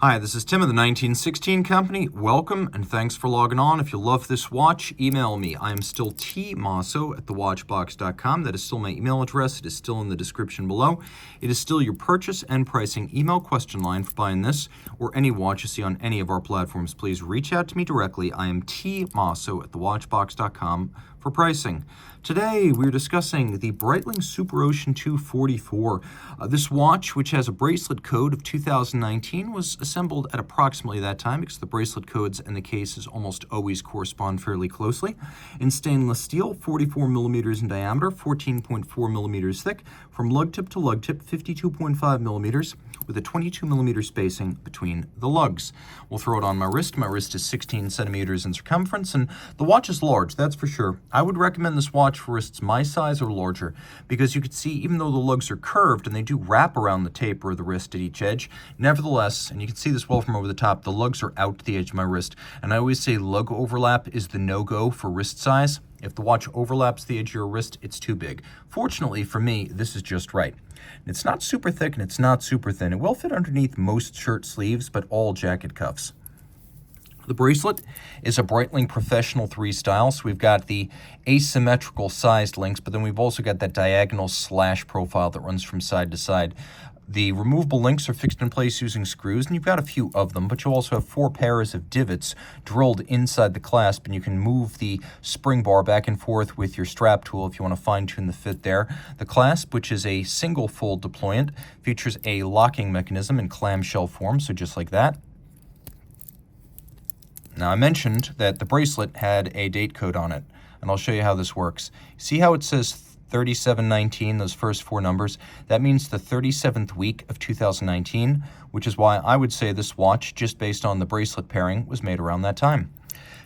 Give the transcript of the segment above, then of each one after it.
Hi, this is Tim of the 1916 Company. Welcome and thanks for logging on. If you love this watch, email me. I am still Team Mosso at thewatchbox.com. That is still my email address. It is still in the description below. It is still your purchase and pricing email question line for buying this or any watch you see on any of our platforms. Please reach out to me directly. I am Team Mosso at thewatchbox.com for pricing. Today, we're discussing the Breitling Superocean 244. This watch, which has a bracelet code of 2019, was assembled at approximately that time because the bracelet codes and the cases almost always correspond fairly closely. In stainless steel, 44 millimeters in diameter, 14.4 millimeters thick, from lug tip to lug tip, 52.5 millimeters, with a 22 millimeter spacing between the lugs. We'll throw it on my wrist. My wrist is 16 centimeters in circumference, and the watch is large, that's for sure. I would recommend this watch for wrists my size or larger, because you can see even though the lugs are curved and they do wrap around the taper of the wrist at each edge, nevertheless, and you can see this well from over the top, the lugs are out to the edge of my wrist. And I always say lug overlap is the no-go for wrist size. If the watch overlaps the edge of your wrist, it's too big. Fortunately for me, this is just right. It's not super thick and it's not super thin. It will fit underneath most shirt sleeves, but all jacket cuffs. The bracelet is a Breitling Professional 3 style, so we've got the asymmetrical sized links, but then we've also got that diagonal slash profile that runs from side to side. The removable links are fixed in place using screws, and you've got a few of them, but you also have 4 pairs of divots drilled inside the clasp, and you can move the spring bar back and forth with your strap tool if you want to fine-tune the fit there. The clasp, which is a single fold deployant, features a locking mechanism in clamshell form, so just like that. Now, I mentioned that the bracelet had a date code on it, and I'll show you how this works. See how it says 3719, those first 4 numbers? That means the 37th week of 2019, which is why I would say this watch, just based on the bracelet pairing, was made around that time.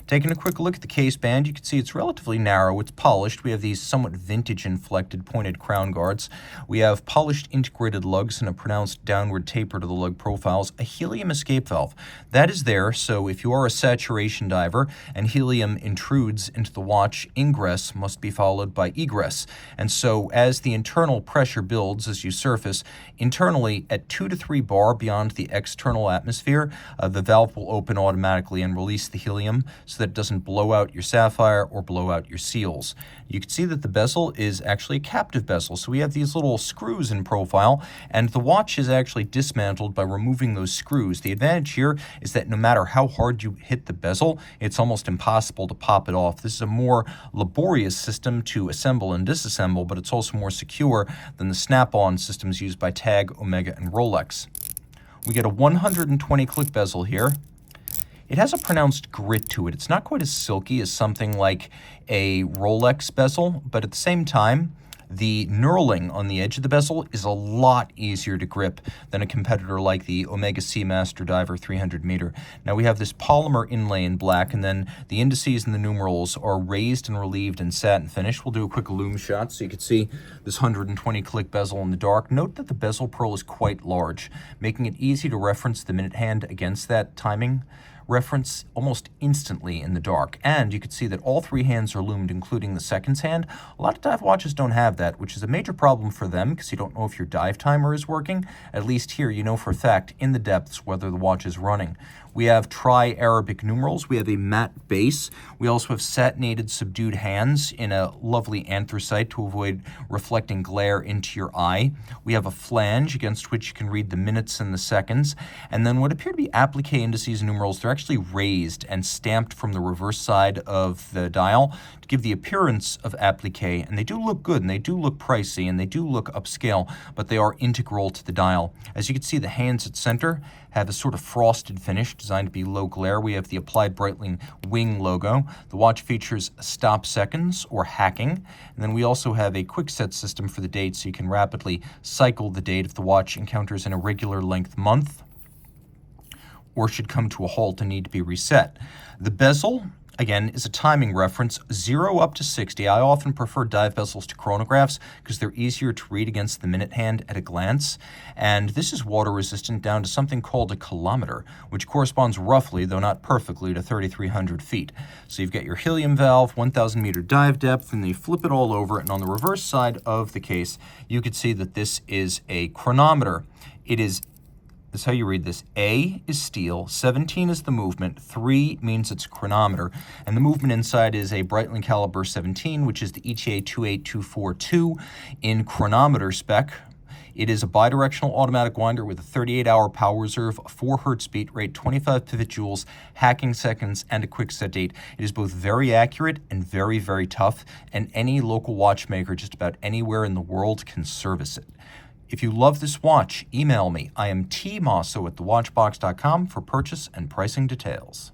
Taking a quick look at the case band, you can see it's relatively narrow. It's polished. We have these somewhat vintage-inflected pointed crown guards. We have polished integrated lugs and a pronounced downward taper to the lug profiles. A helium escape valve. That is there, so if you are a saturation diver and helium intrudes into the watch, ingress must be followed by egress. And so as the internal pressure builds as you surface, internally at 2 to 3 bar beyond the external atmosphere, the valve will open automatically and release the helium so that it doesn't blow out your sapphire or blow out your seals. You can see that the bezel is actually a captive bezel, so we have these little screws in profile, and the watch is actually dismantled by removing those screws. The advantage here is that no matter how hard you hit the bezel, it's almost impossible to pop it off. This is a more laborious system to assemble and disassemble, but it's also more secure than the snap-on systems used by Tag, Omega, and Rolex. We get a 120 click bezel here. It has a pronounced grit to it. It's not quite as silky as something like a Rolex bezel, but at the same time, the knurling on the edge of the bezel is a lot easier to grip than a competitor like the Omega Seamaster Diver 300 meter. Now we have this polymer inlay in black, and then the indices and the numerals are raised and relieved in satin finish. We'll do a quick loom shot so you can see this 120 click bezel in the dark. Note that the bezel pearl is quite large, making it easy to reference the minute hand against that timing reference almost instantly in the dark. And you can see that all 3 hands are loomed, including the seconds hand. A lot of dive watches don't have that, which is a major problem for them because you don't know if your dive timer is working. At least here you know for a fact in the depths whether the watch is running. We have tri-Arabic numerals. We have a matte base. We also have satinated subdued hands in a lovely anthracite to avoid reflecting glare into your eye. We have a flange against which you can read the minutes and the seconds. And then what appear to be applique indices and numerals, they're actually raised and stamped from the reverse side of the dial to give the appearance of applique. And they do look good, and they do look pricey, and they do look upscale, but they are integral to the dial. As you can see, the hands at center have a sort of frosted finish designed to be low glare. We have the applied Breitling wing logo. The watch features stop seconds or hacking. And then we also have a quick set system for the date, so you can rapidly cycle the date if the watch encounters an irregular length month or should come to a halt and need to be reset. The bezel, again, is a timing reference, 0 up to 60. I often prefer dive bezels to chronographs because they're easier to read against the minute hand at a glance. And this is water resistant down to something called a kilometer, which corresponds roughly, though not perfectly, to 3,300 feet. So you've got your helium valve, 1,000 meter dive depth, and then you flip it all over, and on the reverse side of the case, you can see that this is a chronometer. It is This is how you read this. A is steel, 17 is the movement, 3 means it's chronometer, and the movement inside is a Breitling caliber 17, which is the ETA 28242 in chronometer spec. It is a bidirectional automatic winder with a 38-hour power reserve, a 4 Hz beat rate, 25 pivot joules, hacking seconds, and a quick set date. It is both very accurate and very, very tough, and any local watchmaker just about anywhere in the world can service it. If you love this watch, email me. I am Team Mosso at thewatchbox.com for purchase and pricing details.